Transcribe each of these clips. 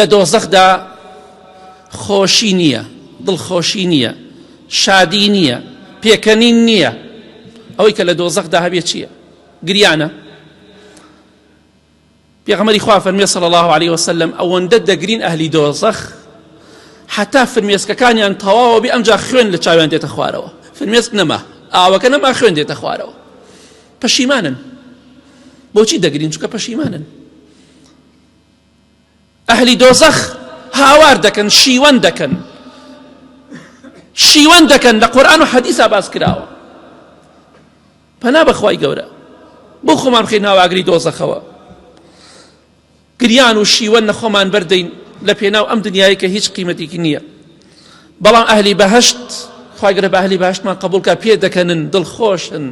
لە دۆزەخدا خۆشی نییە، دڵخۆشی نییە، شادی نییە، پێکەنین نییە. ئەوەی کە لە دۆزەخدا هەبێت چییە؟ گریانە. پێغەمبەری خوا فەرمێ صلی الله عليه وسلم ئەوەندە دەگرین ئەهلی دۆزەخ حتا فرمێسکەکانیان تەواوە بێ ئەمجا خوێن لە چاویان دێتە خوارەوە. فرمێسک نەما، ئاوەکە نەما، خوێن دێتە خوارەوە. پەشیمانن. بۆچی دەگرین؟ چونکە پەشیمانن. ئەهلی دۆزەخ هاوار دەکەن، شیوەن دەکەن لە قورئان و حەدیثا باس کراوە. پەنا بەخوای گەورە بۆ خۆمان بخەین ناواگری دۆزەخەوە. گریان و شیوەن نەخۆمان بەردەین لە پێناو ئەم دنیای کە هیچ قیمەتێکی نییە. بەڵام ئەهلی بەهەشت خوای گەورە بە ئەهلی بەهەشتمان قبوڵکە، پێ دەکەنن، دڵخۆشن.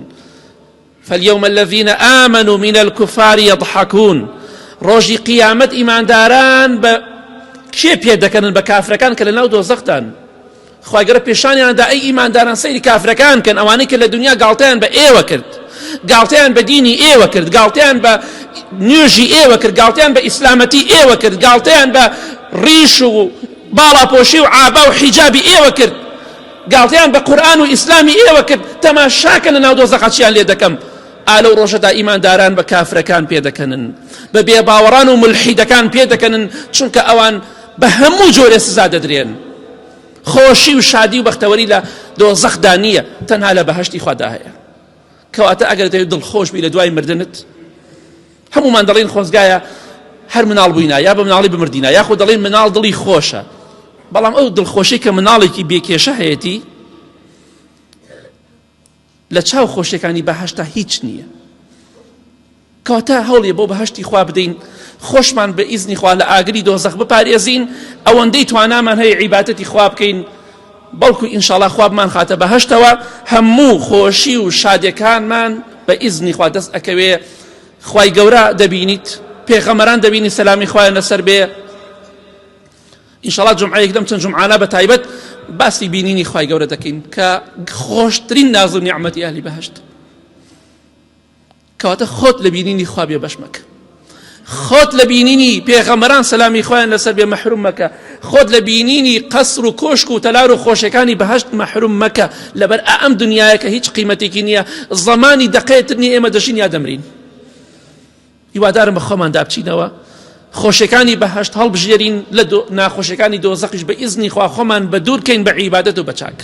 فاليوم الذين آمنوا من الكفار يضحكون. ڕۆژی قیامەت ئیمانداران بە کێ پێ دەکەنن؟ بە کافرەکان کە لە ناو دۆزەختان. خوای گەورە پێشانیاندا ئەی ئیمانداران سەیری کافرەکان کەن، ئەوانەی کە لە دنیا گاڵتەیان بە ئێوە کرد، گاڵتەیان بە دینی ئێوە کرد، گاڵتەیان بە نوێژی ئێوە کرد، گاڵتەیان بە ئیسلامەتی ئێوە کرد، گاڵتەیان بە ڕیش و باڵاپۆشی و عابا و حیجابی ئێوە کرد، گاڵتەیان بە قورئان و ئیسلامی ئێوە کرد. تەماشاکە لە ناو دۆزەخە چیان لێ دەکەم. ئالەو ڕۆژەدا ئیمانداران بە کافرەکان پێ دەکەنن، بە بێباوەڕان و ملحیدەکان پێ دەکەنن، چونکە ئەوان بە هەموو جۆرێ سزا دەدرێن. خۆشی و شادی و بەختەوەری لە دۆزەخدا نییە، تەنها لە بەهەشتی خوادا هەیە. کەواتە ئەگەر دەوێت دڵخۆش بی لە دوای مردنت، هەمومان دەڵێن خۆزگایە هەر مناڵ بووینە، یا بە مناڵی بمردینە، یاخۆ دەڵێن مناڵ دڵی خۆشە. بەڵام ئەو دڵخۆشی کە مناڵێکی بێکێشە هەیەتی لە چاو خۆشیەکانی بەهەشتا هیچ نییە. کەواتە هەوڵێ بۆ بەهەشتی خوا بدەین، خۆشمان بە ئیزنی خوا لە ئاگری دۆزەخ بپارێزین، ئەوەندەی توانامان هەیە عیبادەتی خوا بکەین، بەڵکو ئینشاءڵڵا خوا بمان خاتە بەهەشتەوە. هەموو خۆشی و شادیەکانمان بە ئیزنی خوا دەست ئەکەوێ. خوای گەورە دەبینیت، پێغەمبەران دەبینی سەلامی خوایان لەسەر بێ. ئینشاءڵڵا جومعەیەک دەم چەند جومعانە بە تایبەت باسی بینینی خوای گەورە دەکەین کە خۆشترین ناز و نیعمەتی ئەهلی بەهەشت. کەواتە خۆت لە بینینی خوا بێ بەش مەکە، خۆت لە بینینی پێغەمبەران سەلامی خوایان لەسەر بێ مەحروم مەکە، خۆت لە بینینی قەسر و کۆشک و تەلار و خۆشیەکانی بەهەشت مەحروم مەکە، لەبەر ئەم دنیایە کە هیچ قیمەتێکی نییە، زەمانی دەقەیەتر نییە ئێمە دەژین یا دەمرین. هیوادارم بە خۆماندا بچینەوە، خۆشیەکانی بەهەشت هەڵبژێرین، لە ناخۆشیەکانی دۆزەخیش بە ئیزنی خوا خۆمان بە دوور بکەین بە عیبادەت و بە چاک.